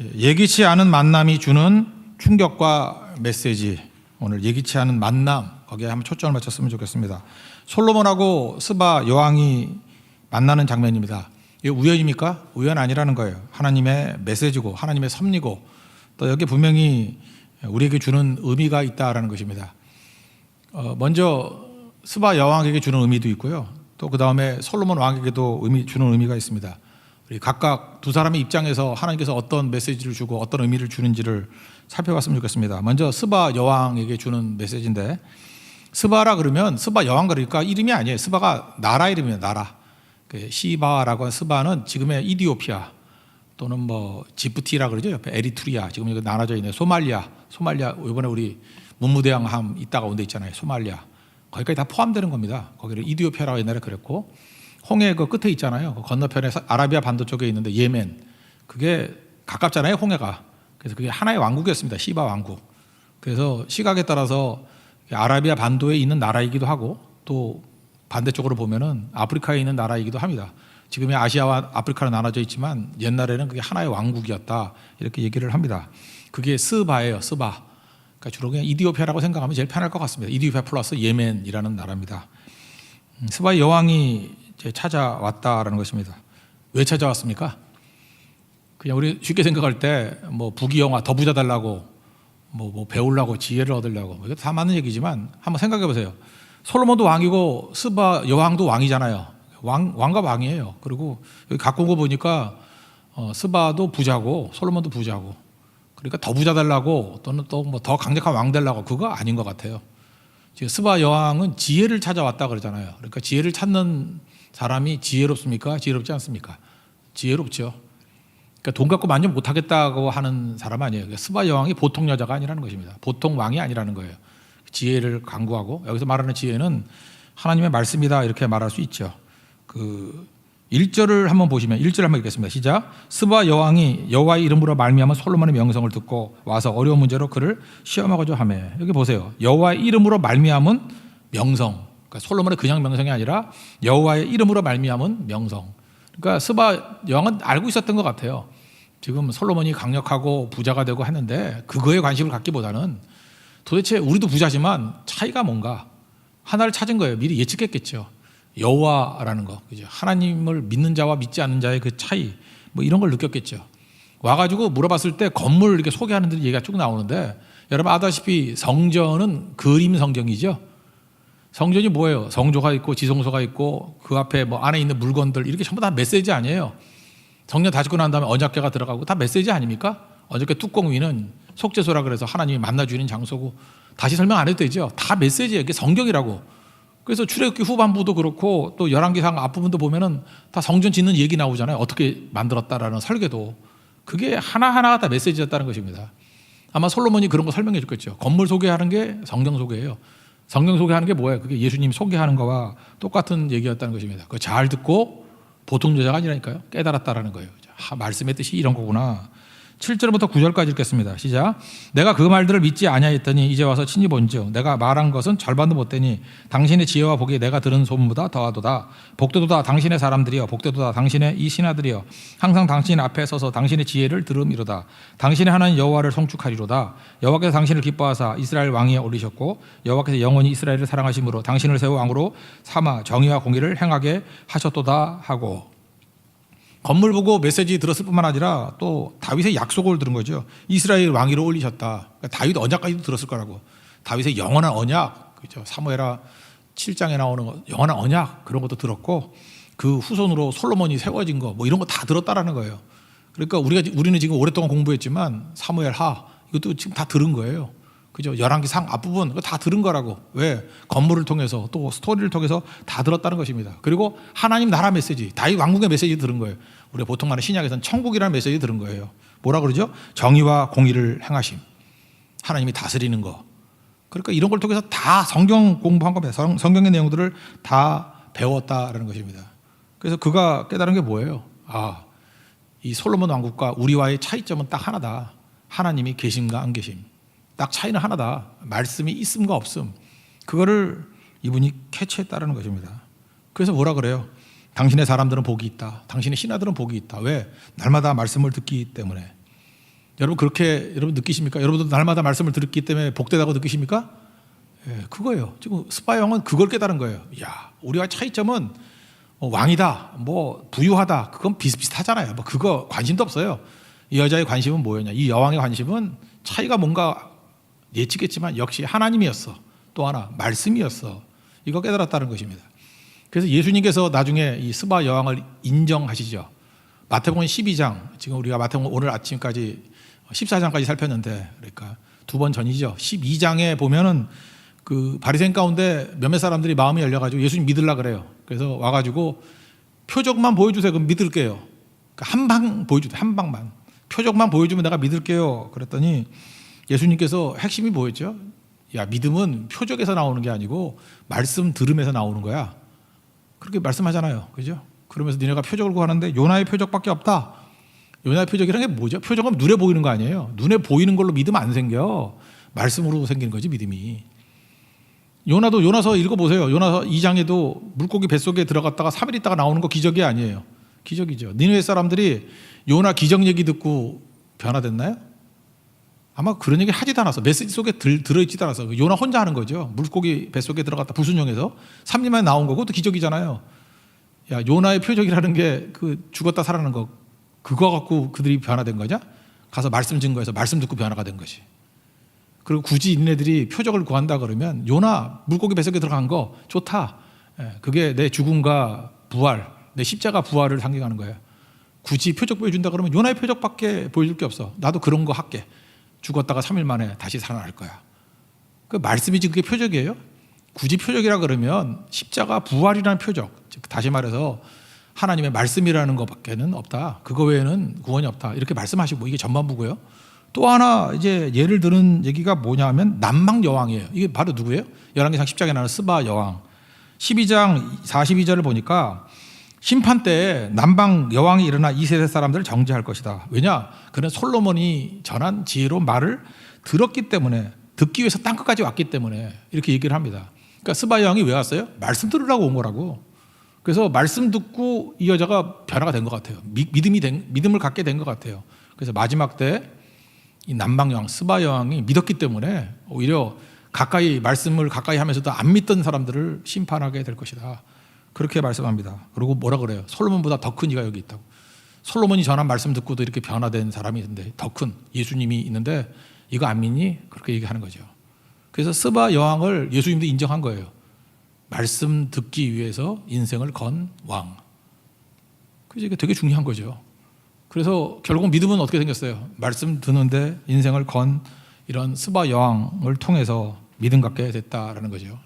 예기치 않은 만남이 주는 충격과 메시지, 오늘 예기치 않은 만남, 거기에 한번 초점을 맞췄으면 좋겠습니다. 솔로몬하고 스바 여왕이 만나는 장면입니다. 이게 우연입니까? 우연 아니라는 거예요. 하나님의 메시지고 하나님의 섭리고 또 여기 분명히 우리에게 주는 의미가 있다라는 것입니다. 먼저 스바 여왕에게 주는 의미도 있고요. 또 그 다음에 솔로몬 왕에게도 주는 의미가 있습니다. 우리 각각 두 사람의 입장에서 하나님께서 어떤 메시지를 주고 어떤 의미를 주는지를 살펴봤으면 좋겠습니다. 먼저 스바 여왕에게 주는 메시지인데, 스바라 그러면 스바 여왕 그러니까 이름이 아니에요. 스바가 나라 이름이에요. 나라. 시바라고 하는 스바는 지금의 이디오피아 또는 뭐 지부티라 그러죠. 옆에 에리트리아, 지금 여기 나눠져 있는 소말리아 이번에 우리 문무대왕함 있다가 온 데 있잖아요. 소말리아. 거기까지 다 포함되는 겁니다. 거기를 이디오피아라고 옛날에 그랬고, 홍해 그 끝에 있잖아요. 그 건너편에 아라비아 반도 쪽에 있는데 예멘, 그게 가깝잖아요. 홍해가. 그래서 그게 하나의 왕국이었습니다. 시바 왕국. 그래서 시각에 따라서 아라비아 반도에 있는 나라이기도 하고, 또 반대쪽으로 보면은 아프리카에 있는 나라이기도 합니다. 지금의 아시아와 아프리카로 나눠져 있지만 옛날에는 그게 하나의 왕국이었다, 이렇게 얘기를 합니다. 그게 스바예요. 스바. 그러니까 주로 그냥 이디오피아라고 생각하면 제일 편할 것 같습니다. 이디오피아 플러스 예멘이라는 나라입니다. 스바 여왕이 이제 찾아왔다라는 것입니다. 왜 찾아왔습니까? 그냥 우리 쉽게 생각할 때 뭐 부귀 영화 더 부자 달라고 뭐 배우려고 지혜를 얻으려고, 이거 다 맞는 얘기지만 한번 생각해 보세요. 솔로몬도 왕이고 스바 여왕도 왕이잖아요. 왕과 왕이에요. 그리고 여기 갖고 온 거 보니까 스바도 부자고 솔로몬도 부자고, 그러니까 더 부자 달라고 또는 또 뭐 더 강력한 왕 되려고, 그거 아닌 것 같아요. 지금 스바 여왕은 지혜를 찾아왔다 그러잖아요. 그러니까 지혜를 찾는 사람이 지혜롭습니까? 지혜롭지 않습니까? 지혜롭죠. 그러니까 돈 갖고 만족 못하겠다고 하는 사람 아니에요. 그러니까 스바 여왕이 보통 여자가 아니라는 것입니다. 보통 왕이 아니라는 거예요. 지혜를 강구하고, 여기서 말하는 지혜는 하나님의 말씀이다, 이렇게 말할 수 있죠. 그 1절을 한번 보시면, 1절 한번 읽겠습니다. 시작. 스바 여왕이 여호와의 이름으로 말미암아 솔로몬의 명성을 듣고 와서 어려운 문제로 그를 시험하고자 하매. 여기 보세요. 여호와의 이름으로 말미암은 명성. 그러니까 솔로몬의 그냥 명성이 아니라 여호와의 이름으로 말미암은 명성. 그러니까 스바 여왕은 알고 있었던 것 같아요. 지금 솔로몬이 강력하고 부자가 되고 했는데 그거에 관심을 갖기보다는 도대체 우리도 부자지만 차이가 뭔가 하나를 찾은 거예요. 미리 예측했겠죠. 여호와라는 거, 그죠? 하나님을 믿는 자와 믿지 않는 자의 그 차이, 뭐 이런 걸 느꼈겠죠. 와가지고 물어봤을 때 건물 이렇게 소개하는 데 얘기가 쭉 나오는데, 여러분 아다시피 성전은 그림 성경이죠. 성전이 뭐예요? 성조가 있고 지성소가 있고 그 앞에 뭐 안에 있는 물건들, 이렇게 전부 다 메시지 아니에요. 성전 다 짓고 난 다음에 언약궤가 들어가고 다 메시지 아닙니까? 언약궤 뚜껑 위는 속죄소라 그래서 하나님이 만나주는 장소고, 다시 설명 안 해도 되죠. 다 메시지예요. 이게 성경이라고. 그래서 출애굽기 후반부도 그렇고 또 열왕기상 앞부분도 보면은 다 성전 짓는 얘기 나오잖아요. 어떻게 만들었다라는 설계도. 그게 하나하나가 다 메시지였다는 것입니다. 아마 솔로몬이 그런 거 설명해 줬겠죠. 건물 소개하는 게 성경 소개예요. 성경 소개하는 게 뭐예요? 그게 예수님 소개하는 거와 똑같은 얘기였다는 것입니다. 그거 잘 듣고 보통 여자가 아니라니까요. 깨달았다라는 거예요. 말씀의 뜻이 이런 거구나. 7절부터 9절까지 읽겠습니다. 시작. 내가 그 말들을 믿지 아니하였더니 이제 와서 친히 본즉 내가 말한 것은 절반도 못되니 당신의 지혜와 복이 내가 들은 소문보다 더하도다. 복되도다 당신의 사람들이여, 복되도다 당신의 이 신하들이여, 항상 당신 앞에 서서 당신의 지혜를 들음이로다. 당신의 하나님 여호와를 송축하리로다. 여호와께서 당신을 기뻐하사 이스라엘 왕위에 올리셨고 여호와께서 영원히 이스라엘을 사랑하심으로 당신을 세워 왕으로 삼아 정의와 공의를 행하게 하셨도다 하고. 건물 보고 메시지 들었을 뿐만 아니라 또 다윗의 약속을 들은 거죠. 이스라엘 왕위로 올리셨다. 그러니까 다윗 언약까지도 들었을 거라고. 다윗의 영원한 언약, 그죠? 사무엘하 7장에 나오는 거, 영원한 언약, 그런 것도 들었고, 그 후손으로 솔로몬이 세워진 거, 뭐 이런 거 다 들었다라는 거예요. 그러니까 우리는 지금 오랫동안 공부했지만 사무엘하 이것도 지금 다 들은 거예요. 그죠? 열왕기상 앞부분 그거 다 들은 거라고. 왜? 건물을 통해서 또 스토리를 통해서 다 들었다는 것입니다. 그리고 하나님 나라 메시지, 다윗 왕국의 메시지 들은 거예요. 우리가 보통 말하는 신약에서는 천국이라는 메시지 들은 거예요. 뭐라 그러죠? 정의와 공의를 행하심, 하나님이 다스리는 거. 그러니까 이런 걸 통해서 다 성경 공부한 겁니다. 성경의 내용들을 다 배웠다라는 것입니다. 그래서 그가 깨달은 게 뭐예요? 이 솔로몬 왕국과 우리와의 차이점은 딱 하나다. 하나님이 계심과 안 계심. 딱 차이는 하나다. 말씀이 있음과 없음. 그거를 이분이 캐치했다는 것입니다. 그래서 뭐라 그래요? 당신의 사람들은 복이 있다. 당신의 신하들은 복이 있다. 왜? 날마다 말씀을 듣기 때문에. 여러분 그렇게 여러분 느끼십니까? 여러분도 날마다 말씀을 듣기 때문에 복되다고 느끼십니까? 예, 그거예요. 지금 스바 여왕은 그걸 깨달은 거예요. 야, 우리와 차이점은 왕이다, 뭐 부유하다, 그건 비슷비슷하잖아요. 뭐 그거 관심도 없어요. 이 여자의 관심은 뭐였냐? 이 여왕의 관심은 차이가 뭔가 예측했지만 역시 하나님이었어. 또 하나 말씀이었어. 이거 깨달았다는 것입니다. 그래서 예수님께서 나중에 이 스바 여왕을 인정하시죠. 마태복음 12장, 지금 우리가 마태복음 오늘 아침까지 14장까지 살폈는데, 그러니까 두 번 전이죠. 12장에 보면은 그 바리새인 가운데 몇몇 사람들이 마음이 열려가지고 예수님 믿으려 그래요. 그래서 와가지고 표적만 보여주세요. 그럼 믿을게요. 한 방 보여주세요. 한 방만. 표적만 보여주면 내가 믿을게요. 그랬더니 예수님께서 핵심이 뭐였죠? 야, 믿음은 표적에서 나오는 게 아니고 말씀 들음에서 나오는 거야. 그렇게 말씀하잖아요. 그죠? 그러면서 니네가 표적을 구하는데 요나의 표적밖에 없다. 요나의 표적이라는 게 뭐죠? 표적은 눈에 보이는 거 아니에요. 눈에 보이는 걸로 믿음 안 생겨. 말씀으로 생기는 거지, 믿음이. 요나도 요나서 읽어보세요. 요나서 2장에도 물고기 뱃속에 들어갔다가 3일 있다가 나오는 거 기적이 아니에요. 기적이죠. 니느웨 사람들이 요나 기적 얘기 듣고 변화됐나요? 아마 그런 얘기 하지도 않았어. 메시지 속에 들어있지도 않았어. 요나 혼자 하는 거죠. 물고기 뱃속에 들어갔다 불순종해서 3일 만에 나온 거고 또 기적이잖아요. 야, 요나의 표적이라는 게 그 죽었다 살아나는 거, 그거 갖고 그들이 변화된 거냐? 가서 말씀 증거해서 말씀 듣고 변화가 된 것이. 그리고 굳이 니네들이 표적을 구한다 그러면 요나 물고기 뱃속에 들어간 거 좋다. 그게 내 죽음과 부활, 내 십자가 부활을 상징하는 거예요. 굳이 표적 보여준다 그러면 요나의 표적밖에 보여줄 게 없어. 나도 그런 거 할게. 죽었다가 3일 만에 다시 살아날 거야. 그 말씀이지 그게 표적이에요? 굳이 표적이라 그러면 십자가 부활이라는 표적, 즉 다시 말해서 하나님의 말씀이라는 것밖에는 없다. 그거 외에는 구원이 없다. 이렇게 말씀하시고 이게 전반부고요. 또 하나 이제 예를 드는 얘기가 뭐냐면 남방 여왕이에요. 이게 바로 누구예요? 열왕기상 10장에 나오는 스바 여왕. 12장 42절을 보니까 심판 때에 남방 여왕이 일어나 이 세대 사람들을 정죄할 것이다. 왜냐? 그는 솔로몬이 전한 지혜로운 말을 들었기 때문에, 듣기 위해서 땅끝까지 왔기 때문에 이렇게 얘기를 합니다. 그러니까 스바 여왕이 왜 왔어요? 말씀 들으라고 온 거라고. 그래서 말씀 듣고 이 여자가 변화가 된 것 같아요. 믿음을 갖게 된 것 같아요. 그래서 마지막 때 이 남방 여왕 스바 여왕이 믿었기 때문에 오히려 가까이 말씀을 가까이 하면서도 안 믿던 사람들을 심판하게 될 것이다. 그렇게 말씀합니다. 그리고 뭐라 그래요? 솔로몬보다 더 큰 이가 여기 있다고. 솔로몬이 전한 말씀 듣고도 이렇게 변화된 사람이 있는데, 더 큰 예수님이 있는데 이거 안 믿니? 그렇게 얘기하는 거죠. 그래서 스바 여왕을 예수님도 인정한 거예요. 말씀 듣기 위해서 인생을 건 왕. 그래서 이게 되게 중요한 거죠. 그래서 결국 믿음은 어떻게 생겼어요? 말씀 듣는데 인생을 건 이런 스바 여왕을 통해서 믿음 갖게 됐다라는 거죠.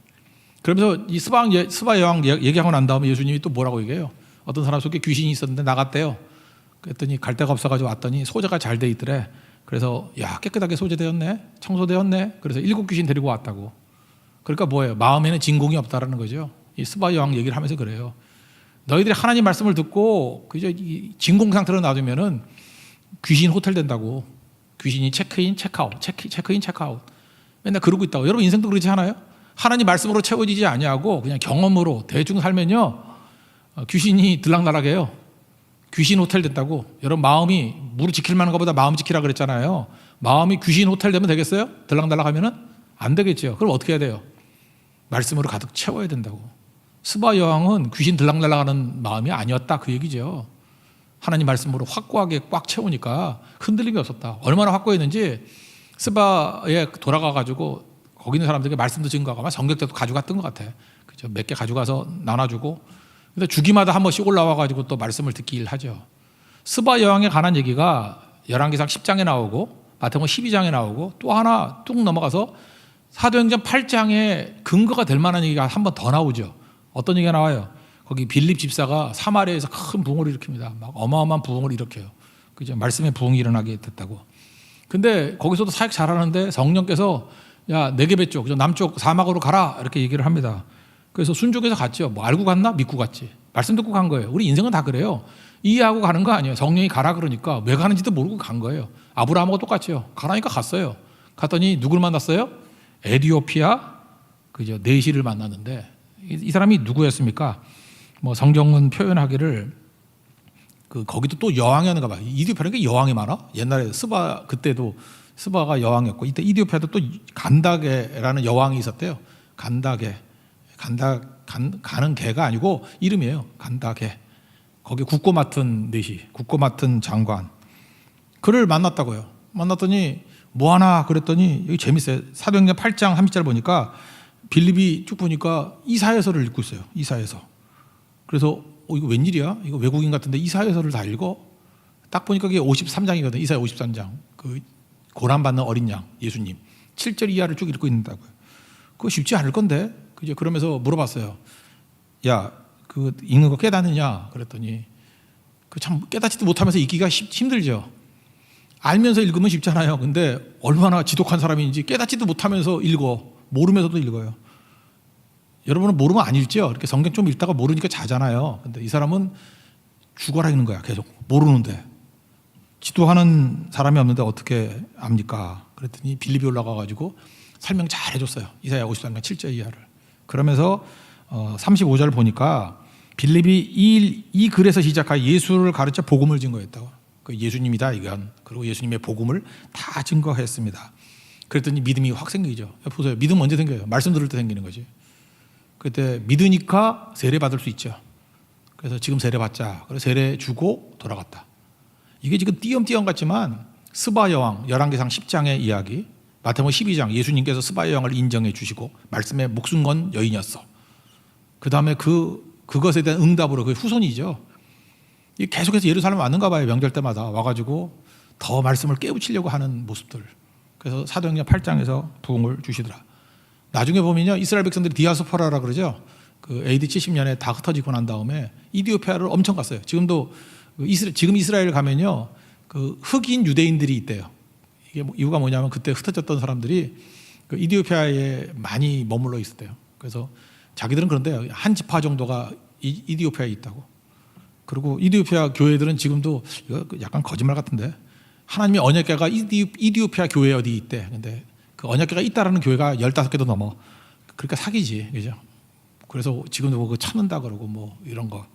그러면서 이 스바 여왕 얘기하고 난 다음에 예수님이 또 뭐라고 얘기해요? 어떤 사람 속에 귀신이 있었는데 나갔대요. 그랬더니 갈 데가 없어가지고 왔더니 소재가 잘 돼 있더래. 그래서 야, 깨끗하게 소재되었네, 청소되었네. 그래서 7 귀신 데리고 왔다고. 그러니까 뭐예요? 마음에는 진공이 없다라는 거죠. 이 스바 여왕 얘기를 하면서 그래요. 너희들이 하나님 말씀을 듣고 그저 이 진공 상태로 놔두면은 귀신 호텔 된다고. 귀신이 체크인, 체크아웃, 체크인, 체크아웃. 맨날 그러고 있다고. 여러분 인생도 그렇지 않아요? 하나님 말씀으로 채워지지 아니하고 그냥 경험으로 대충 살면요, 귀신이 들락날락해요. 귀신 호텔 됐다고. 여러분 마음이 무릎 지킬 만한 것보다 마음 지키라 그랬잖아요. 마음이 귀신 호텔 되면 되겠어요? 들락날락하면은 안 되겠죠. 그럼 어떻게 해야 돼요? 말씀으로 가득 채워야 된다고. 스바 여왕은 귀신 들락날락하는 마음이 아니었다, 그 얘기죠. 하나님 말씀으로 확고하게 꽉 채우니까 흔들림이 없었다. 얼마나 확고했는지 스바에 돌아가가지고 거기 있는 사람들에게 말씀도 증거하고 아마 성경책도 가져갔던 것 같아. 그죠? 몇 개 가져가서 나눠주고. 근데 주기마다 한 번씩 올라와가지고 또 말씀을 듣길 하죠. 스바 여왕에 관한 얘기가 열왕기상 10장에 나오고 마태복음 12장에 나오고 또 하나 뚝 넘어가서 사도행전 8장에 근거가 될 만한 얘기가 한 번 더 나오죠. 어떤 얘기가 나와요? 거기 빌립 집사가 사마리아에서 큰 부흥을 일으킵니다. 막 어마어마한 부흥을 일으켜요. 그죠? 말씀의 부흥이 일어나게 됐다고. 근데 거기서도 사역 잘하는데 성령께서 야, 네게베 쪽, 남쪽 사막으로 가라 이렇게 얘기를 합니다. 그래서 순종해서 갔죠. 뭐 알고 갔나? 믿고 갔지. 말씀 듣고 간 거예요. 우리 인생은 다 그래요. 이해하고 가는 거 아니에요. 성령이 가라 그러니까 왜 가는지도 모르고 간 거예요. 아브라함하고 똑같죠. 가라니까 갔어요. 갔더니 누굴 만났어요? 에디오피아 그죠? 네시를 만났는데 이 사람이 누구였습니까? 뭐 성경은 표현하기를 그 거기도 또 여왕이었는가 봐. 이디오피아는 여왕이 많아. 옛날에 스바 그때도 스바가 여왕이었고 이때 이디오피아도 또 간다게라는 여왕이 있었대요. 간다게 가는 개가 아니고 이름이에요. 간다게. 거기 국고 맡은 내시, 국고 맡은 장관. 그를 만났다고요. 만났더니 뭐 하나 그랬더니 여기 재밌어요. 사도행전 8장 30절 보니까 빌립이 쭉 보니까 이사야서를 읽고 있어요. 이사야서. 그래서 이거 웬일이야? 이거 외국인 같은데 이사야서를 다 읽어? 딱 보니까 그게 53장이거든. 이사야 53장. 그 고난받는 어린 양 예수님 7절 이하를 쭉 읽고 있는다고요. 그거 쉽지 않을 건데. 그죠? 그러면서 물어봤어요. 야, 그 읽는 거 깨닫느냐? 그랬더니 그 참 깨닫지도 못하면서 읽기가 힘들죠. 알면서 읽으면 쉽잖아요. 근데 얼마나 지독한 사람인지 깨닫지도 못하면서 읽어. 모르면서도 읽어요. 여러분은 모르면 안 읽죠. 이렇게 성경 좀 읽다가 모르니까 자잖아요. 근데 이 사람은 죽어라 읽는 거야. 계속 모르는데 지도하는 사람이 없는데 어떻게 압니까? 그랬더니 빌립이 올라가가지고 설명 잘 해줬어요. 이사야 53장 7절 이하를. 그러면서 35절 보니까 빌립이 이 글에서 시작하여 예수를 가르쳐 복음을 증거했다고. 그 예수님이다 이건. 그리고 예수님의 복음을 다 증거했습니다. 그랬더니 믿음이 확 생기죠. 보세요. 믿음 언제 생겨요? 말씀 들을 때 생기는 거지. 그때 믿으니까 세례 받을 수 있죠. 그래서 지금 세례 받자. 그래서 세례 주고 돌아갔다. 이게 지금 띄엄띄엄 같지만 스바 여왕 열왕기상 10장의 이야기, 마태복음 12장 예수님께서 스바 여왕을 인정해 주시고 말씀에 목숨 건 여인이었어. 그 다음에 그것에 대한 응답으로 그 후손이죠. 계속해서 예루살렘 왔는가 봐요. 명절 때마다 와가지고 더 말씀을 깨우치려고 하는 모습들. 그래서 사도행전 8장에서 부흥을 주시더라. 나중에 보면요, 이스라엘 백성들이 디아스포라라 그러죠. 그 AD 70년에 다 흩어지고 난 다음에 이디오피아를 엄청 갔어요. 지금도 지금 이스라엘 가면요, 그 흑인 유대인들이 있대요. 이게 이유가 뭐냐면 그때 흩어졌던 사람들이 그 이디오피아에 많이 머물러 있었대요. 그래서 자기들은 그런데 한 지파 정도가 이디오피아에 있다고. 그리고 이디오피아 교회들은 지금도 이거 약간 거짓말 같은데 하나님의 언약궤가 이디오피아 교회에 어디 있대. 근데 그 언약궤가 있다라는 교회가 15개도 넘어. 그러니까 사기지, 그죠? 그래서 지금도 그 찾는다 그러고 뭐 이런 거.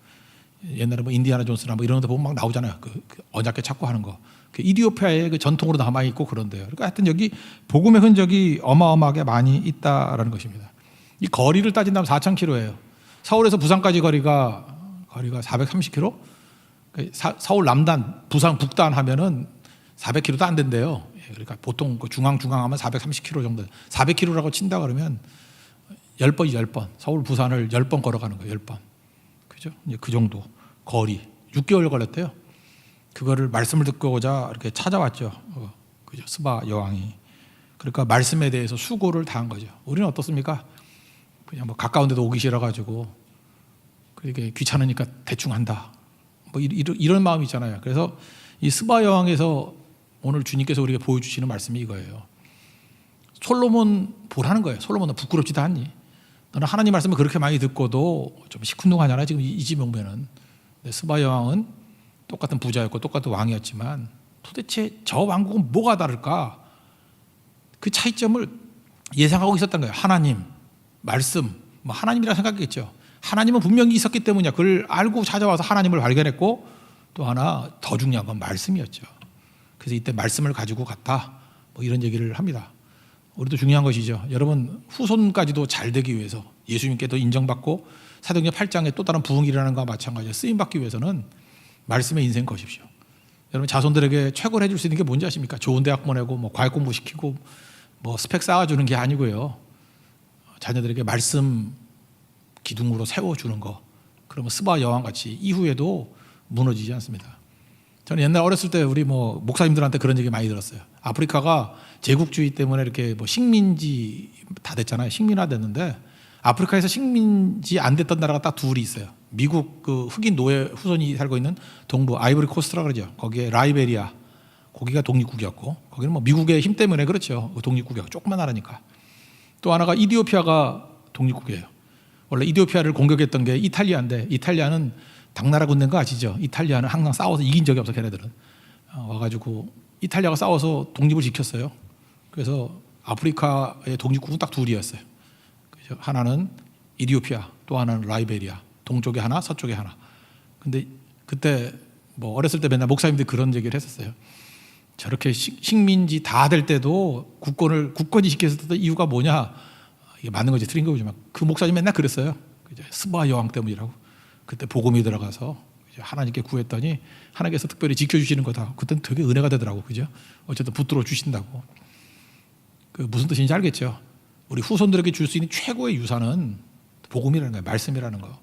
옛날에 뭐 인디아나 존스나 뭐 이런 데 보면 막 나오잖아요. 그 언약궤 찾고 하는 거. 그 이디오피아의 그 전통으로 남아 있고 그런데요. 그러니까 하여튼 여기 복음의 흔적이 어마어마하게 많이 있다라는 것입니다. 이 거리를 따진다면 4,000km예요. 서울에서 부산까지 거리가 430km. 서울 남단, 부산 북단 하면은 400km도 안 된대요. 그러니까 보통 중앙 하면 430km 정도. 400km라고 친다 그러면 10번이 10번. 서울 부산을 10번 걸어가는 거예요. 10번. 그죠? 이제 그 정도 거리. 6개월 걸렸대요. 그거를 말씀을 듣고자 이렇게 찾아왔죠. 그죠? 스바 여왕이. 그러니까 말씀에 대해서 수고를 다한 거죠. 우리는 어떻습니까? 그냥 뭐 가까운 데도 오기 싫어가지고 그게 귀찮으니까 대충 한다. 뭐 이런 마음이 있잖아요. 그래서 이 스바 여왕에서 오늘 주님께서 우리에게 보여주시는 말씀이 이거예요. 솔로몬 보라는 거예요. 솔로몬은 부끄럽지도 않니? 너는 하나님 말씀을 그렇게 많이 듣고도 좀 시큰둥하잖아. 지금 이 집에 오면은. 스바 여왕은 똑같은 부자였고 똑같은 왕이었지만 도대체 저 왕국은 뭐가 다를까? 그 차이점을 예상하고 있었던 거예요. 하나님, 말씀, 뭐 하나님이라 생각했겠죠. 하나님은 분명히 있었기 때문이야. 그걸 알고 찾아와서 하나님을 발견했고 또 하나 더 중요한 건 말씀이었죠. 그래서 이때 말씀을 가지고 갔다. 뭐 이런 얘기를 합니다. 우리도 중요한 것이죠. 여러분 후손까지도 잘 되기 위해서 예수님께도 인정받고 사도행전 8장에 또 다른 부흥이 일어나는 것과 마찬가지로 쓰임받기 위해서는 말씀의 인생 거십시오. 여러분 자손들에게 최고를 해줄 수 있는 게 뭔지 아십니까? 좋은 대학 보내고 뭐 과외 공부시키고 뭐 스펙 쌓아주는 게 아니고요. 자녀들에게 말씀 기둥으로 세워주는 거. 그러면 스바 여왕같이 이후에도 무너지지 않습니다. 저는 옛날 어렸을 때 우리 뭐 목사님들한테 그런 얘기 많이 들었어요. 아프리카가 제국주의 때문에 이렇게 뭐 식민지 다 됐잖아요. 식민화 됐는데 아프리카에서 식민지 안 됐던 나라가 딱 둘이 있어요. 미국 그 흑인 노예 후손이 살고 있는 동부 아이보리 코스트라 그러죠. 거기에 라이베리아 거기가 독립국이었고 거기는 뭐 미국의 힘 때문에 그렇죠. 독립국이었고 조그만 나라니까. 또 하나가 이디오피아가 독립국이에요. 원래 이디오피아를 공격했던 게 이탈리아인데 이탈리아는 당나라 군대인 거 아시죠? 이탈리아는 항상 싸워서 이긴 적이 없어. 걔네들은 와가지고 이탈리아가 싸워서 독립을 지켰어요. 그래서 아프리카의 독립국은 딱 둘이었어요. 하나는 이디오피아, 또 하나는 라이베리아. 동쪽에 하나, 서쪽에 하나. 근데 그때 뭐 어렸을 때 맨날 목사님들이 그런 얘기를 했었어요. 저렇게 식민지 다 될 때도 굳건히 지켰었던 이유가 뭐냐? 이게 맞는 건지 틀린 거지만 그 목사님 맨날 그랬어요. 스바 여왕 때문이라고. 그때 복음이 들어가서 하나님께 구했더니 하나님께서 특별히 지켜주시는 거다. 그때는 되게 은혜가 되더라고, 그죠? 어쨌든 붙들어 주신다고. 그 무슨 뜻인지 알겠죠? 우리 후손들에게 줄 수 있는 최고의 유산은 복음이라는 거예요. 말씀이라는 거.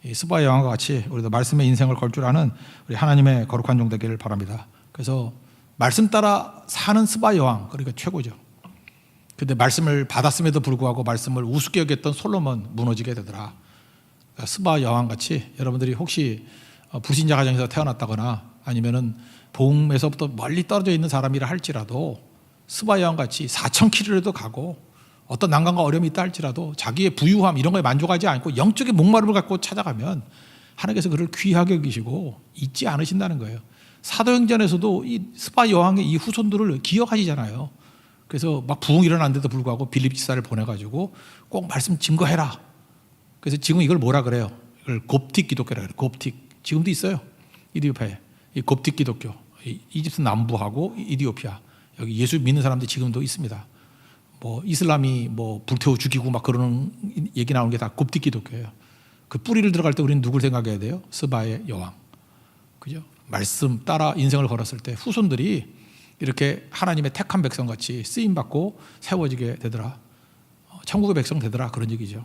이 스바 여왕과 같이 우리도 말씀의 인생을 걸 줄 아는 우리 하나님의 거룩한 종 되기를 바랍니다. 그래서 말씀 따라 사는 스바 여왕, 그러니까 최고죠. 근데 말씀을 받았음에도 불구하고 말씀을 우습게 여겼던 솔로몬 무너지게 되더라. 그러니까 스바 여왕 같이 여러분들이 혹시 불신자 가정에서 태어났다거나 아니면은 복음에서부터 멀리 떨어져 있는 사람이라 할지라도 스바 여왕 같이 4,000km라도 가고 어떤 난관과 어려움이 있다 할지라도 자기의 부유함 이런 거에 만족하지 않고 영적인 목마름을 갖고 찾아가면 하나님께서 그를 귀하게 여기시고 잊지 않으신다는 거예요. 사도행전에서도 이 스바 여왕의 이 후손들을 기억하시잖아요. 그래서 막 부흥이 일어났는데도 불구하고 빌립 지사를 보내가지고 꼭 말씀 증거해라. 그래서 지금 이걸 뭐라 그래요? 이걸 곱틱 기독교라 그래요. 곱틱. 지금도 있어요. 이디오피아에. 이 곱틱 기독교. 이집트 남부하고 이디오피아. 여기 예수 믿는 사람들이 지금도 있습니다. 뭐 이슬람이 뭐 불태워 죽이고 막 그러는 얘기 나오는 게 다 곱틱 기독교예요. 그 뿌리를 들어갈 때 우리는 누굴 생각해야 돼요? 스바의 여왕. 그죠? 말씀 따라 인생을 걸었을 때 후손들이 이렇게 하나님의 택한 백성같이 쓰임받고 세워지게 되더라. 천국의 백성 되더라. 그런 얘기죠.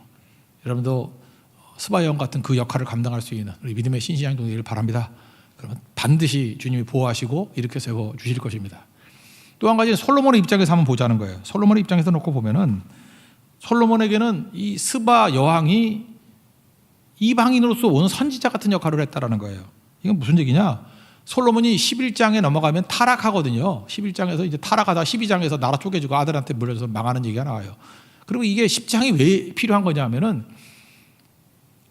여러분도 스바 여왕 같은 그 역할을 감당할 수 있는 우리 믿음의 신실한 종 되기를 바랍니다. 그러면 반드시 주님이 보호하시고 이렇게 세워주실 것입니다. 또 한 가지는 솔로몬의 입장에서 한번 보자는 거예요. 솔로몬의 입장에서 놓고 보면은 솔로몬에게는 이 스바 여왕이 이방인으로서 온 선지자 같은 역할을 했다라는 거예요. 이건 무슨 얘기냐? 솔로몬이 11장에 넘어가면 타락하거든요. 11장에서 이제 타락하다 12장에서 나라 쪼개지고 아들한테 물려서 망하는 얘기가 나와요. 그리고 이게 10장이 왜 필요한 거냐면은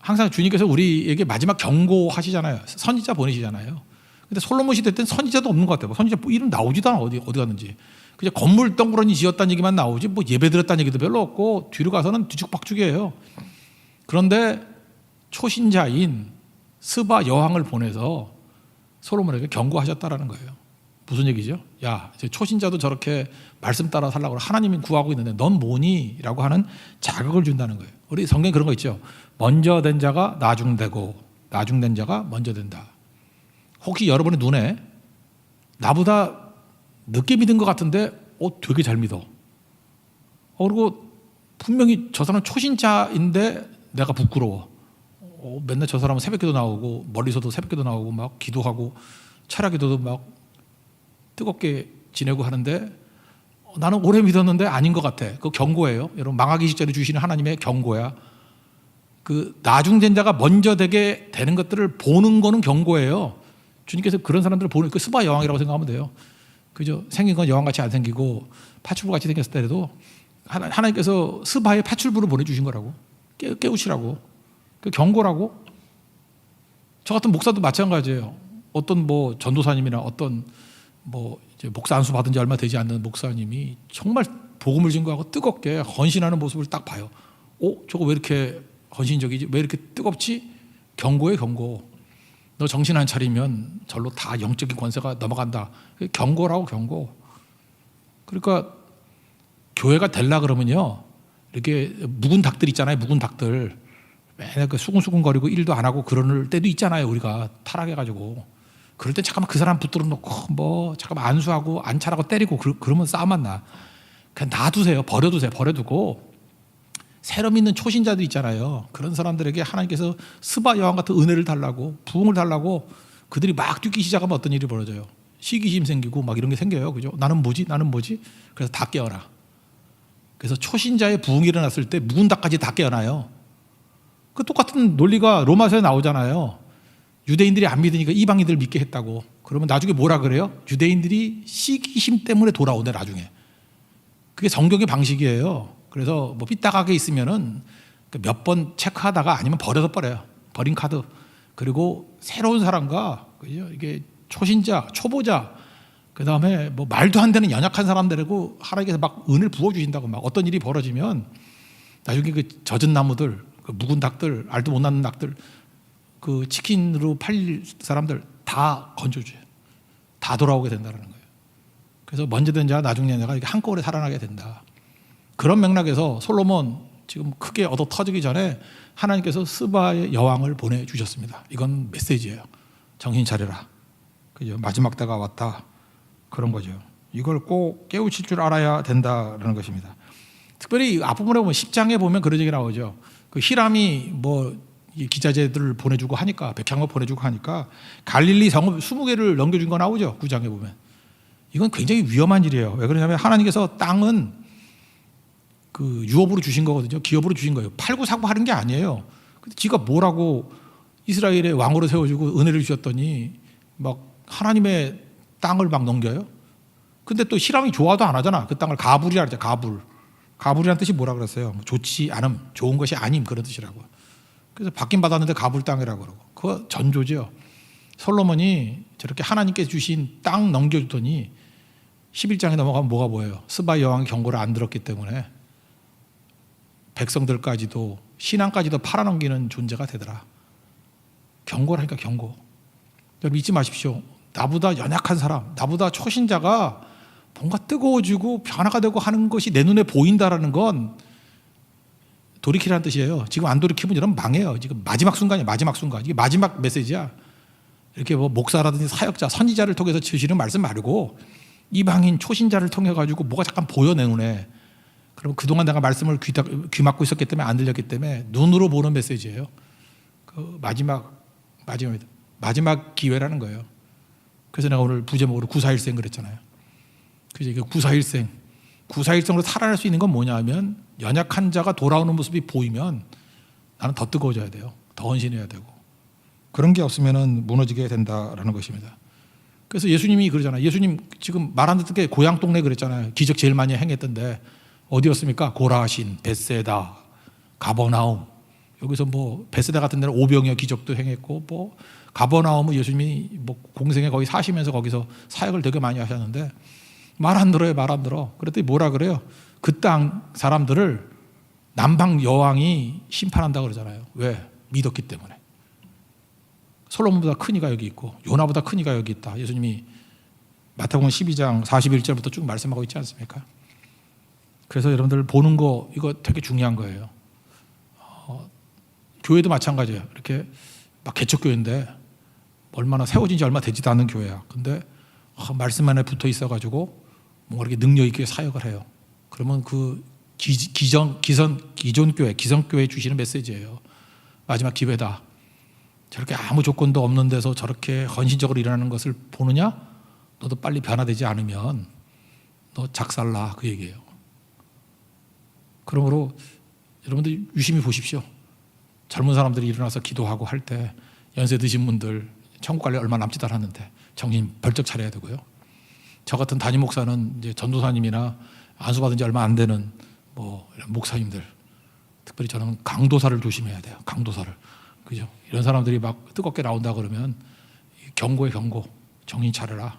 항상 주님께서 우리에게 마지막 경고하시잖아요. 선지자 보내시잖아요. 근데 솔로몬 시대 때는 선지자도 없는 것 같아요. 선지자 이름 나오지도 않아. 어디 갔는지. 그냥 건물 덩그러니 지었다는 얘기만 나오지 뭐 예배 드렸다는 얘기도 별로 없고 뒤로 가서는 뒤죽박죽이에요. 그런데 초신자인 스바 여왕을 보내서 솔로몬에게 경고하셨다라는 거예요. 무슨 얘기죠? 야, 이제 초신자도 저렇게 말씀 따라 살라고 하나님이 구하고 있는데 넌 뭐니? 라고 하는 자극을 준다는 거예요. 우리 성경에 그런 거 있죠. 먼저 된 자가 나중되고 나중된 자가 먼저 된다. 혹시 여러분의 눈에 나보다 늦게 믿은 것 같은데 되게 잘 믿어. 그리고 분명히 저 사람은 초신자인데 내가 부끄러워. 맨날 저 사람은 새벽기도 나오고 멀리서도 새벽기도 나오고 막 기도하고 철학기도도 막 뜨겁게 지내고 하는데 나는 오래 믿었는데 아닌 것 같아. 그 경고예요. 여러분 망하기 직전에 주시는 하나님의 경고야. 그 나중된 자가 먼저 되게 되는 것들을 보는 거는 경고예요. 주님께서 그런 사람들을 보는 그 스바 여왕이라고 생각하면 돼요. 그죠? 생긴 건 여왕같이 안 생기고 파출부같이 생겼을 때라도 하나님께서 스바의 파출부를 보내주신 거라고. 깨우치라고. 그 경고라고. 저 같은 목사도 마찬가지예요. 어떤 뭐 전도사님이나 어떤 뭐 이제 목사 안수 받은 지 얼마 되지 않는 목사님이 정말 복음을 증거하고 뜨겁게 헌신하는 모습을 딱 봐요. 저거 왜 이렇게 헌신적이지? 왜 이렇게 뜨겁지? 경고에 경고. 너 정신 안 차리면 절로 다 영적인 권세가 넘어간다. 경고라고 경고. 그러니까 교회가 되려 그러면요. 이렇게 묵은 닭들 있잖아요. 묵은 닭들. 맨날 그 수근수근거리고 일도 안 하고 그럴 때도 있잖아요. 우리가 타락해가지고. 그럴 때 잠깐만 그 사람 붙들어 놓고 뭐 잠깐만 안수하고 안차라고 때리고 그러면 싸움만 나. 그냥 놔두세요. 버려두고 새로 믿는 초신자들 있잖아요. 그런 사람들에게 하나님께서 스바 여왕 같은 은혜를 달라고 부흥을 달라고 그들이 막 뛰기 시작하면 어떤 일이 벌어져요. 시기심 생기고 막 이런 게 생겨요. 그죠? 나는 뭐지? 그래서 다 깨어나. 그래서 초신자의 부흥이 일어났을 때 묵은 닭까지 다 깨어나요. 그 똑같은 논리가 로마서에 나오잖아요. 유대인들이 안 믿으니까 이방인들 믿게 했다고. 그러면 나중에 뭐라 그래요? 유대인들이 시기심 때문에 돌아오네 나중에. 그게 성경의 방식이에요. 그래서 뭐 삐딱하게 있으면은 몇 번 체크하다가 아니면 버려요. 버린 카드. 그리고 새로운 사람과 그죠? 이게 초신자, 초보자, 그 다음에 뭐 말도 안 되는 연약한 사람들이고 하나님께서 막 은혜를 부어주신다고 막 어떤 일이 벌어지면 나중에 그 젖은 나무들, 그 묵은 닭들, 알도 못 낳는 닭들, 그 치킨으로 팔릴 사람들 다 다 건져줘요. 다 돌아오게 된다는 거예요. 그래서 먼저 된 자와 나중 된 자가 이렇게 한꺼번에 살아나게 된다. 그런 맥락에서 솔로몬 지금 크게 얻어 터지기 전에 하나님께서 스바의 여왕을 보내주셨습니다. 이건 메시지예요. 정신 차려라. 그죠? 마지막 때가 왔다. 그런 거죠. 이걸 꼭 깨우칠 줄 알아야 된다는 것입니다. 특별히 앞부분에 보면 10장에 보면 그런 얘기 나오죠. 그 히람이 뭐 기자재들을 보내주고 하니까, 백향을 보내주고 하니까 갈릴리 성읍 20개를 넘겨준 거 나오죠. 9장에 보면. 이건 굉장히 위험한 일이에요. 왜 그러냐면 하나님께서 땅은 그 유업으로 주신 거거든요. 기업으로 주신 거예요. 팔고 사고 하는 게 아니에요. 근데 지가 뭐라고 이스라엘의 왕으로 세워주고 은혜를 주셨더니 막 하나님의 땅을 막 넘겨요. 근데 또 히람이 좋아도 안 하잖아. 그 땅을 가불이라 그러죠. 가불. 가불이라는 뜻이 뭐라 그랬어요? 좋지 않음, 좋은 것이 아님, 그런 뜻이라고. 그래서 받긴 받았는데 가불 땅이라고 그러고. 그거 전조죠. 솔로몬이 저렇게 하나님께 주신 땅 넘겨주더니 11장에 넘어가면 뭐가 보여요? 스바 여왕이 경고를 안 들었기 때문에 백성들까지도 신앙까지도 팔아넘기는 존재가 되더라. 경고를 하니까 경고. 여러분 잊지 마십시오. 나보다 연약한 사람, 나보다 초신자가 뭔가 뜨거워지고 변화가 되고 하는 것이 내 눈에 보인다라는 건 돌이키라는 뜻이에요. 지금 안 돌이키면 여러분 망해요. 지금 마지막 순간이에요. 마지막 순간. 이게 마지막 메시지야. 이렇게 뭐 목사라든지 사역자, 선지자를 통해서 주시는 말씀 말고 이방인 초신자를 통해 가지고 뭐가 잠깐 보여 내 눈에. 그럼 그동안 내가 말씀을 귀 막고 있었기 때문에 안 들렸기 때문에 눈으로 보는 메시지예요. 그 마지막 기회라는 거예요. 그래서 내가 오늘 부제목으로 941생 그랬잖아요. 그래서 이게 941생으로 살아날 수 있는 건 뭐냐 하면 연약한 자가 돌아오는 모습이 보이면 나는 더 뜨거워져야 돼요. 더 헌신해야 되고. 그런 게 없으면 무너지게 된다라는 것입니다. 그래서 예수님이 그러잖아요. 예수님 지금 말 안 듣던 게 고향 동네 그랬잖아요. 기적 제일 많이 행했던데 어디였습니까? 고라신, 벳세다, 가버나움. 여기서 뭐 벳세다 같은 데는 오병이어 기적도 행했고 뭐 가버나움은 예수님이 뭐 공생에 거기 사시면서 거기서 사역을 되게 많이 하셨는데 말 안 들어요. 말 안 들어. 그랬더니 뭐라 그래요? 그 땅 사람들을 남방 여왕이 심판한다고 그러잖아요. 왜? 믿었기 때문에. 솔로몬보다 큰 이가 여기 있고 요나보다 큰 이가 여기 있다. 예수님이 마태복음 12장 41절부터 쭉 말씀하고 있지 않습니까? 그래서 여러분들 보는 거 이거 되게 중요한 거예요. 교회도 마찬가지예요. 이렇게 막 개척교회인데 얼마나 세워진 지 얼마 되지도 않은 교회야. 근데 말씀 안에 붙어 있어가지고 뭔가 이렇게 능력 있게 사역을 해요. 그러면 그 기존 교회, 기성교회 주시는 메시지예요. 마지막 기회다. 저렇게 아무 조건도 없는 데서 저렇게 헌신적으로 일어나는 것을 보느냐? 너도 빨리 변화되지 않으면 너 작살나, 그 얘기예요. 그러므로 여러분들 유심히 보십시오. 젊은 사람들이 일어나서 기도하고 할 때 연세 드신 분들 천국 갈래 얼마 남지도 않았는데 정신 벌쩍 차려야 되고요. 저 같은 담임 목사는 이제 전도사님이나 안수받은 지 얼마 안 되는 뭐 이런 목사님들, 특별히 저는 강도사를 조심해야 돼요. 강도사를. 그죠? 이런 사람들이 막 뜨겁게 나온다 그러면 경고에 경고, 정신 차려라.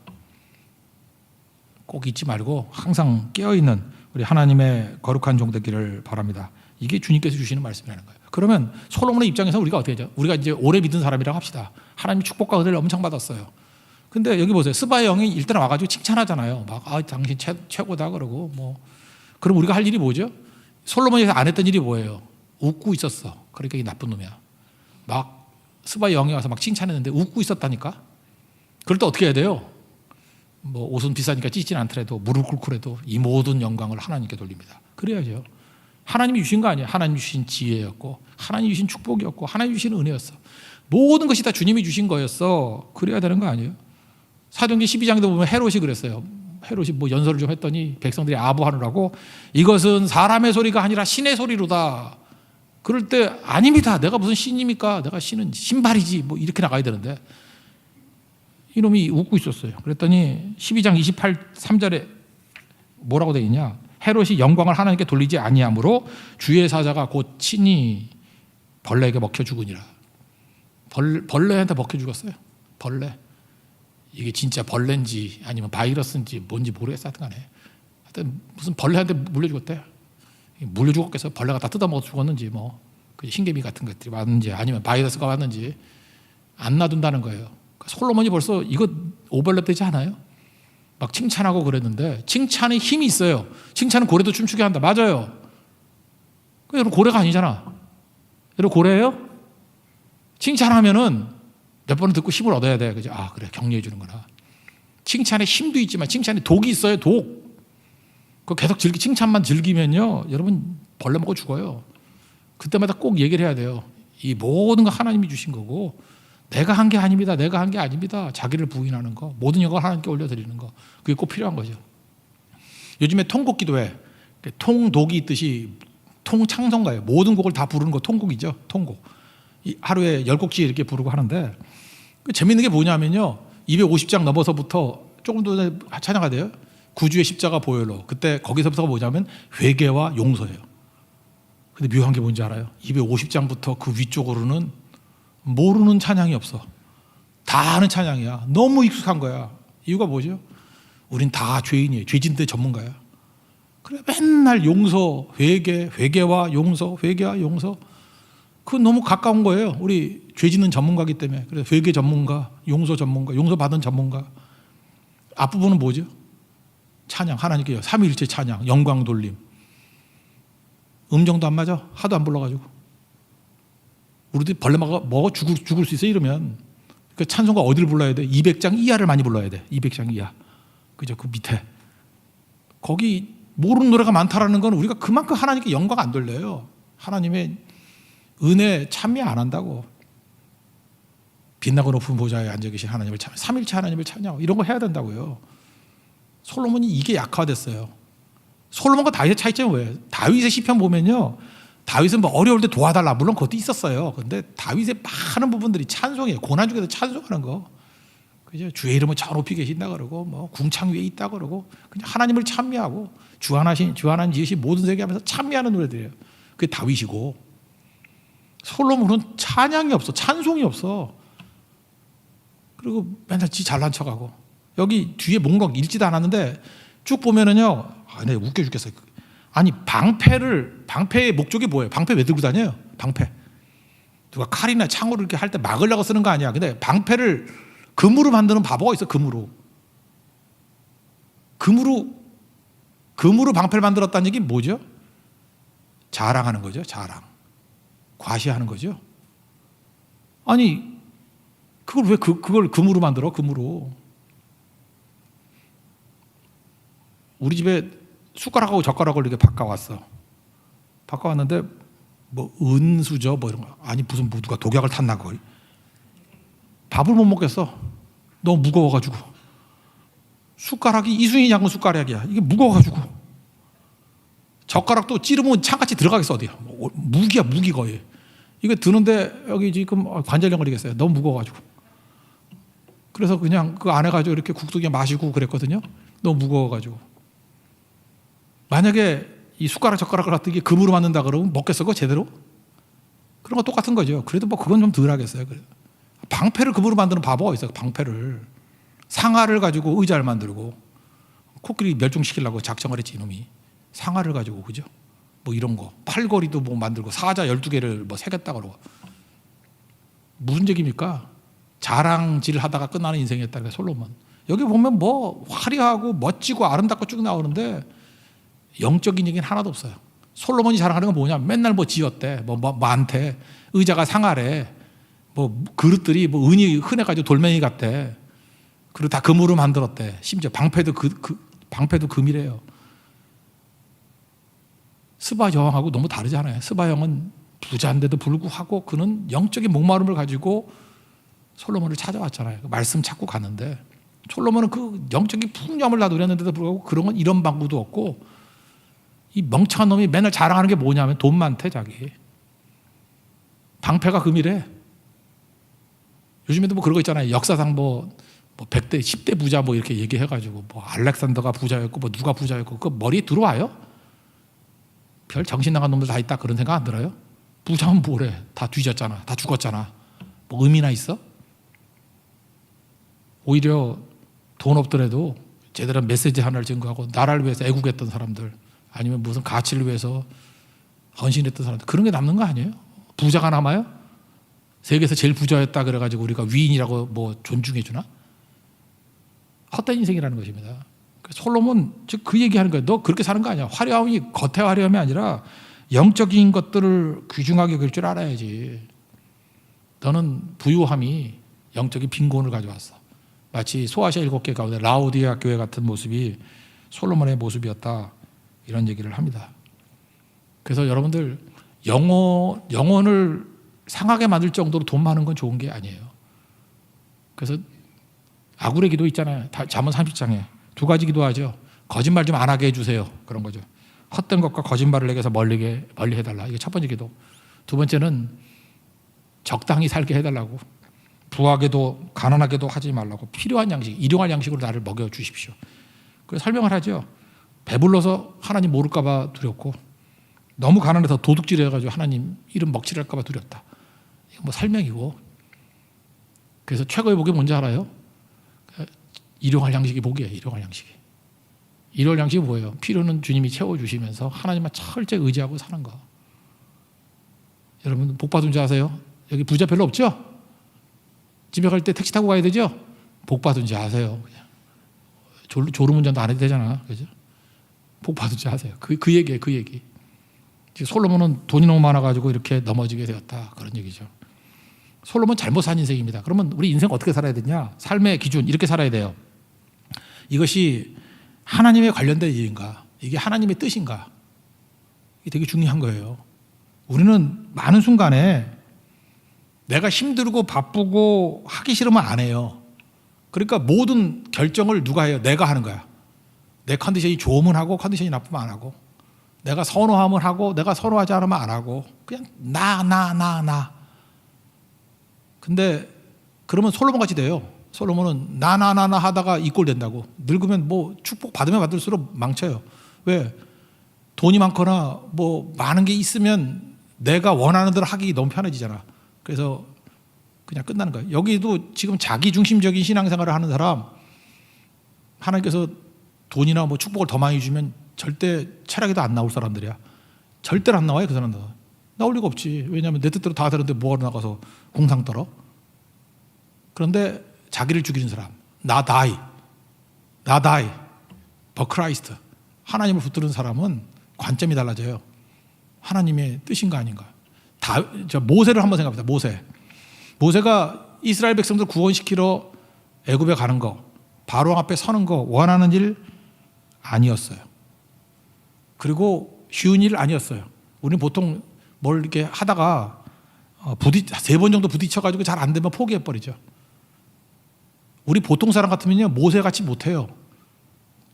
꼭 잊지 말고 항상 깨어있는 우리 하나님의 거룩한 종 되기를 바랍니다. 이게 주님께서 주시는 말씀이라는 거예요. 그러면 솔로몬의 입장에서 우리가 어떻게 하죠? 우리가 이제 오래 믿은 사람이라고 합시다. 하나님의 축복과 은혜를 엄청 받았어요. 근데 여기 보세요. 스바의 영이 일단 와가지고 칭찬하잖아요. 막 당신 최고다 그러고 뭐. 그럼 우리가 할 일이 뭐죠? 솔로몬이 안 했던 일이 뭐예요? 웃고 있었어. 그러니까 이 나쁜 놈이야. 막 스바의 영이 와서 막 칭찬했는데 웃고 있었다니까. 그럴 때 어떻게 해야 돼요? 뭐 옷은 비싸니까 찢지는 않더라도 무릎 꿇고라도 이 모든 영광을 하나님께 돌립니다. 그래야죠. 하나님이 주신 거 아니에요. 하나님 주신 지혜였고 하나님 주신 축복이었고 하나님 주신 은혜였어. 모든 것이 다 주님이 주신 거였어. 그래야 되는 거 아니에요? 사도행전 12장에도 보면 헤롯이 그랬어요. 헤롯이 뭐 연설을 좀 했더니 백성들이 아부하느라고 이것은 사람의 소리가 아니라 신의 소리로다. 그럴 때 아닙니다. 내가 무슨 신입니까? 내가 신은 신발이지. 뭐 이렇게 나가야 되는데 이놈이 웃고 있었어요. 그랬더니 12장 23절에 뭐라고 되어 있냐? 헤롯이 영광을 하나님께 돌리지 아니하므로 주의 사자가 곧 친히 벌레에게 먹혀 죽으니라. 벌레한테 먹혀 죽었어요. 벌레. 이게 진짜 벌레인지 아니면 바이러스인지 뭔지 모르겠어. 하여튼 무슨 벌레한테 물려 죽었대. 물려 죽었겠어. 벌레가 다 뜯어먹어 죽었는지 뭐 흰개미 같은 것들이 왔는지 아니면 바이러스가 왔는지 안 놔둔다는 거예요. 솔로몬이 벌써 이거 오버랩 되지 않아요? 막 칭찬하고 그랬는데 칭찬에 힘이 있어요. 칭찬은 고래도 춤추게 한다. 맞아요. 여러분 고래가 아니잖아. 여러분 고래예요? 칭찬하면은 몇 번은 듣고 힘을 얻어야 돼. 그죠? 아 그래 격려해 주는구나. 칭찬에 힘도 있지만 칭찬에 독이 있어요. 독. 그 계속 칭찬만 즐기면요, 여러분 벌레 먹어 죽어요. 그때마다 꼭 얘기를 해야 돼요. 이 모든 거 하나님이 주신 거고 내가 한 게 아닙니다. 내가 한 게 아닙니다. 자기를 부인하는 거, 모든 영광을 하나님께 올려드리는 거, 그게 꼭 필요한 거죠. 요즘에 통곡 기도회, 통독이 있듯이 통창성가예요. 모든 곡을 다 부르는 거 통곡이죠. 통곡. 하루에 10곡씩 이렇게 부르고 하는데 재밌는 게 뭐냐면요, 250장 넘어서부터 조금 더 찬양가 돼요. 구주의 십자가 보혈로. 그때 거기서부터가 뭐냐면 회개와 용서예요. 근데 묘한 게 뭔지 알아요? 250장부터 그 위쪽으로는 모르는 찬양이 없어. 다 아는 찬양이야. 너무 익숙한 거야. 이유가 뭐죠? 우린 다 죄인이에요. 죄진대 전문가야. 그래 맨날 용서, 회개와 용서, 회개와 용서. 그건 너무 가까운 거예요. 우리 죄 짓는 전문가이기 때문에. 그래서 회개 전문가, 용서 전문가, 용서 받은 전문가. 앞부분은 뭐죠? 찬양, 하나님께 삼위일체 찬양, 영광 돌림. 음정도 안 맞아. 하도 안 불러가지고. 우리들이 벌레 먹어 죽을 수 있어 이러면. 그 찬송가 어디를 불러야 돼? 200장 이하를 많이 불러야 돼. 200장 이하. 그죠? 그 밑에. 거기 모르는 노래가 많다라는 건 우리가 그만큼 하나님께 영광 안 돌려요. 하나님의 은혜 찬미 안 한다고. 빛나고 높은 보좌에 앉아 계신 하나님을 찬양, 삼일체 하나님을 찬양, 이런 거 해야 된다고요. 솔로몬이 이게 약화됐어요. 솔로몬과 다윗의 차이점이 뭐예요? 다윗의 시편 보면요, 다윗은 뭐 어려울 때 도와달라, 물론 그것도 있었어요. 근데 다윗의 많은 부분들이 찬송이에요. 고난 중에도 찬송하는 거. 그죠? 주의 이름은 저 높이 계신다 그러고, 뭐 궁창 위에 있다 그러고, 그냥 하나님을 찬미하고, 주 하나님 지으신 모든 세계 하면서 찬미하는 노래들이에요. 그게 다윗이고, 솔로몬은 찬양이 없어, 찬송이 없어. 그리고 맨날 지 잘난 척하고. 여기 뒤에 뭔가 읽지도 않았는데 쭉 보면은요, 내가 웃겨 죽겠어요. 아니 방패의 목적이 뭐예요? 방패 왜 들고 다녀요? 방패. 누가 칼이나 창으로 이렇게 할 때 막으려고 쓰는 거 아니야. 근데 방패를 금으로 만드는 바보가 있어. 금으로 방패를 만들었다는 얘기 뭐죠? 자랑하는 거죠. 자랑. 과시하는 거죠. 아니 그걸 왜 그걸 금으로 만들어? 금으로. 우리 집에 숟가락하고 젓가락을 이렇게 바꿔왔어. 바꿔왔는데 뭐 은수저 뭐 이런 거. 아니 무슨 뭐 누가 독약을 탔나 거의. 밥을 못 먹겠어. 너무 무거워가지고. 숟가락이 이순이 장군 숟가락이야. 이게 무거워가지고. 젓가락도 찌르면 창같이 들어가겠어 어디야. 무기야 무기 거의. 이거 드는데 여기 지금 관절염 걸리겠어요. 너무 무거워가지고. 그래서 그냥 그 안에 가지고 이렇게 국수게 마시고 그랬거든요. 너무 무거워가지고. 만약에 이 숟가락 젓가락을 갖다 이게 금으로 만든다 그러면 먹겠어 그거 제대로? 그런 거 똑같은 거죠. 그래도 뭐 그건 좀 덜 하겠어요. 방패를 금으로 만드는 바보가 있어요. 방패를. 상아를 가지고 의자를 만들고 코끼리 멸종시키려고 작정을 했지 이놈이. 상아를 가지고 그죠? 뭐 이런 거. 팔걸이도 뭐 만들고 사자 12개를 뭐 새겼다 그러고. 무슨 얘기입니까? 자랑질 하다가 끝나는 인생이었다. 솔로몬. 여기 보면 뭐 화려하고 멋지고 아름답고 쭉 나오는데 영적인 얘기는 하나도 없어요. 솔로몬이 자랑하는 건 뭐냐? 맨날 뭐 지었대, 뭐 많대, 의자가 상하래, 뭐 그릇들이 뭐 은이 흔해가지고 돌멩이 같대. 그리고 다 금으로 만들었대. 심지어 방패도 방패도 금이래요. 스바 여왕하고 너무 다르잖아요. 스바 여왕은 부자인데도 불구하고 그는 영적인 목마름을 가지고 솔로몬을 찾아왔잖아요. 말씀 찾고 갔는데 솔로몬은 그 영적인 풍요함을 다 누렸는데도 불구하고 그런 건 이런 방구도 없고. 이 멍청한 놈이 맨날 자랑하는 게 뭐냐면 돈 많대 자기. 방패가 금이래. 요즘에도 뭐 그런 거 있잖아요. 역사상 뭐 100대 10대 부자 뭐 이렇게 얘기해가지고 뭐 알렉산더가 부자였고 뭐 누가 부자였고 그 머리에 들어와요? 별 정신 나간 놈들 다 있다 그런 생각 안 들어요? 부자면 뭐래? 다 뒤졌잖아. 다 죽었잖아. 뭐 의미나 있어? 오히려 돈 없더라도 제대로 메시지 하나를 증거하고 나라를 위해서 애국했던 사람들 아니면 무슨 가치를 위해서 헌신했던 사람들 그런 게 남는 거 아니에요? 부자가 남아요? 세계에서 제일 부자였다 그래가지고 우리가 위인이라고 뭐 존중해 주나? 헛된 인생이라는 것입니다. 솔로몬 즉 그 얘기하는 거예요. 너 그렇게 사는 거 아니야. 화려함이 겉의 화려함이 아니라 영적인 것들을 귀중하게 여길 줄 알아야지. 너는 부유함이 영적인 빈곤을 가져왔어. 마치 소아시아 7개 가운데 라오디아 교회 같은 모습이 솔로몬의 모습이었다. 이런 얘기를 합니다. 그래서 여러분들 영혼을 상하게 만들 정도로 돈 많은 건 좋은 게 아니에요. 그래서 아굴의 기도 있잖아요. 잠언 30장에 2가지 기도하죠. 거짓말 좀 안 하게 해주세요. 그런 거죠. 헛된 것과 거짓말을 내게서 멀리 해달라. 이게 첫 번째 기도. 두 번째는 적당히 살게 해달라고. 부하게도 가난하게도 하지 말라고. 필요한 양식, 일용할 양식으로 나를 먹여주십시오. 그래서 설명을 하죠. 배불러서 하나님 모를까 봐 두렵고, 너무 가난해서 도둑질해가지고 하나님 이름 먹칠할까 봐 두렵다. 이거 뭐 설명이고. 그래서 최고의 복이 뭔지 알아요? 일용할 양식이 복이에요. 일용할 양식이. 일용할 양식이 뭐예요? 필요는 주님이 채워주시면서 하나님만 철저히 의지하고 사는 거. 여러분 복 받은 줄 아세요? 여기 부자 별로 없죠? 집에 갈 때 택시 타고 가야 되죠? 복 받은 줄 아세요? 졸음운전도 안 해도 되잖아. 그죠? 복 받은 줄 아세요? 그 얘기예요. 그 얘기. 솔로몬은 돈이 너무 많아가지고 이렇게 넘어지게 되었다. 그런 얘기죠. 솔로몬 잘못 산 인생입니다. 그러면 우리 인생 어떻게 살아야 되냐? 삶의 기준 이렇게 살아야 돼요. 이것이 하나님에 관련된 일인가? 이게 하나님의 뜻인가? 이게 되게 중요한 거예요. 우리는 많은 순간에 내가 힘들고 바쁘고 하기 싫으면 안 해요. 그러니까 모든 결정을 누가 해요? 내가 하는 거야. 내 컨디션이 좋으면 하고 컨디션이 나쁘면 안 하고, 내가 선호하면 하고 내가 선호하지 않으면 안 하고, 그냥 나. 근데 그러면 솔로몬 같이 돼요. 솔로몬은 나 하다가 이 꼴 된다고. 늙으면 뭐 축복 받으면 받을수록 망쳐요. 왜? 돈이 많거나 뭐 많은 게 있으면 내가 원하는 대로 하기 너무 편해지잖아. 그래서 그냥 끝나는 거예요. 여기도 지금 자기 중심적인 신앙생활을 하는 사람, 하나님께서 돈이나 뭐 축복을 더 많이 주면 절대 철학에도 안 나올 사람들이야. 절대로 안 나와요. 그 사람들. 나올 리가 없지. 왜냐하면 내 뜻대로 다 되는데 뭐하러 나가서 공상 떨어? 그런데 자기를 죽이는 사람, 나 다이, but Christ, 하나님을 붙드는 사람은 관점이 달라져요. 하나님의 뜻인가 아닌가. 모세를 한번 생각합니다. 모세가 이스라엘 백성들 구원시키러 애굽에 가는 거, 바로 앞에 서는 거 원하는 일 아니었어요. 그리고 쉬운 일 아니었어요. 우리는 보통 뭘 이렇게 하다가 3번 정도 부딪혀가지고 잘 안 되면 포기해버리죠. 우리 보통 사람 같으면요, 모세같이 못해요.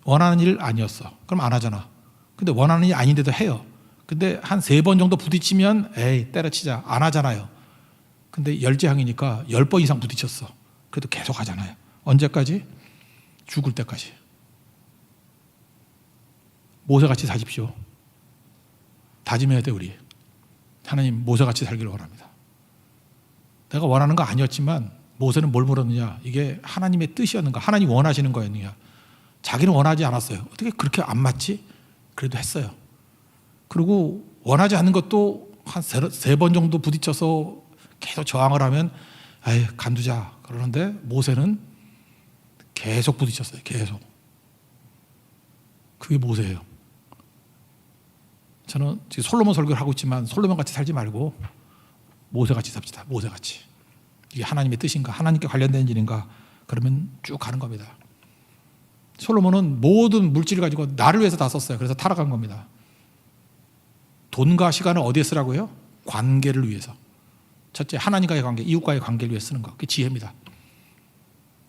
원하는 일 아니었어. 그럼 안 하잖아. 근데 원하는 일 아닌데도 해요. 근데 한 3번 정도 부딪히면 에이 때려치자 안 하잖아요. 근데 열재항이니까 10번 이상 부딪혔어. 그래도 계속 하잖아요. 언제까지? 죽을 때까지. 모세같이 사십시오. 다짐해야 돼. 우리 하나님 모세같이 살기를 원합니다. 내가 원하는 거 아니었지만 모세는 뭘 물었느냐? 이게 하나님의 뜻이었는가? 하나님 원하시는 거였느냐? 자기는 원하지 않았어요. 어떻게 그렇게 안 맞지? 그래도 했어요. 그리고 원하지 않는 것도 한 3번 정도 부딪혀서 계속 저항을 하면 아이 간두자 그러는데 모세는 계속 부딪혔어요. 계속. 그게 모세예요. 저는 지금 솔로몬 설교를 하고 있지만 솔로몬 같이 살지 말고 모세같이 삽시다. 모세같이. 이게 하나님의 뜻인가? 하나님께 관련된 일인가? 그러면 쭉 가는 겁니다. 솔로몬은 모든 물질을 가지고 나를 위해서 다 썼어요. 그래서 타락한 겁니다. 돈과 시간을 어디에 쓰라고요? 관계를 위해서. 첫째, 하나님과의 관계, 이웃과의 관계를 위해 쓰는 것. 그게 지혜입니다.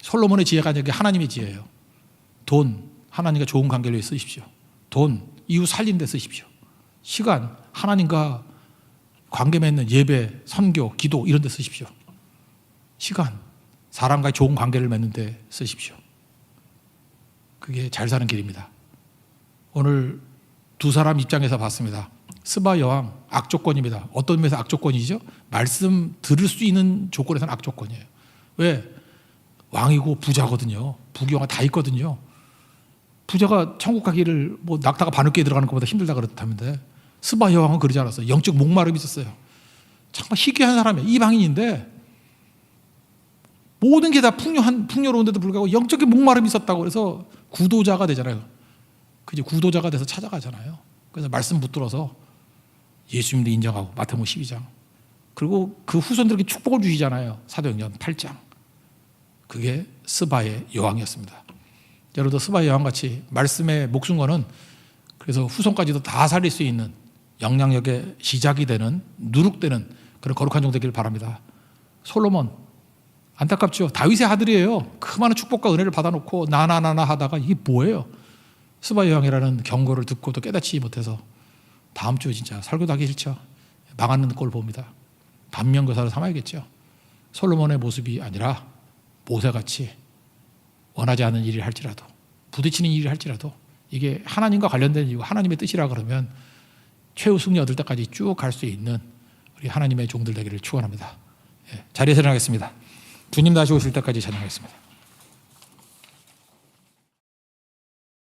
솔로몬의 지혜가 아니라 하나님의 지혜예요. 돈, 하나님과 좋은 관계를 위해 쓰십시오. 돈, 이웃 살리는 데 쓰십시오. 시간, 하나님과 관계 맺는 예배, 선교, 기도 이런 데 쓰십시오. 시간, 사람과의 좋은 관계를 맺는 데 쓰십시오. 그게 잘 사는 길입니다. 오늘 두 사람 입장에서 봤습니다. 스바 여왕 악조건입니다. 어떤 면에서 악조건이죠? 말씀 들을 수 있는 조건에서는 악조건이에요. 왜? 왕이고 부자거든요. 부귀영화 다 있거든요. 부자가 천국 가기를 뭐 낙타가 바늘귀에 들어가는 것보다 힘들다 그렇다는데 스바 여왕은 그러지 않았어요. 영적 목마름이 있었어요. 정말 희귀한 사람이에요. 이방인인데 모든 게 다 풍요로운데도 불구하고 영적인 목마름이 있었다고 그래서 구도자가 되잖아요. 그지? 구도자가 돼서 찾아가잖아요. 그래서 말씀 붙들어서 예수님도 인정하고 마태복음 12장. 그리고 그 후손들에게 축복을 주시잖아요. 사도행전 8장. 그게 스바의 여왕이었습니다. 여러분도 스바의 여왕같이 말씀에 목숨 거는 그래서 후손까지도 다 살릴 수 있는 영향력의 시작이 되는 누룩되는 그런 거룩한 종 되기를 바랍니다. 솔로몬 안타깝죠. 다윗의 아들이에요. 그 많은 축복과 은혜를 받아놓고 나나나나 하다가 이게 뭐예요? 스바의 여왕이라는 경고를 듣고도 깨닫지 못해서 다음 주에 진짜 설교도 하기 싫죠. 망하는 꼴 봅니다. 반면교사로 삼아야겠죠. 솔로몬의 모습이 아니라 모세같이 원하지 않는 일을 할지라도 부딪히는 일을 할지라도 이게 하나님과 관련된 일이고 하나님의 뜻이라 그러면 최후 승리 얻을 때까지 쭉 갈 수 있는 우리 하나님의 종들 되기를 축원합니다. 자리에서 일어나겠습니다. 주님 다시 오실 때까지 찬양하겠습니다.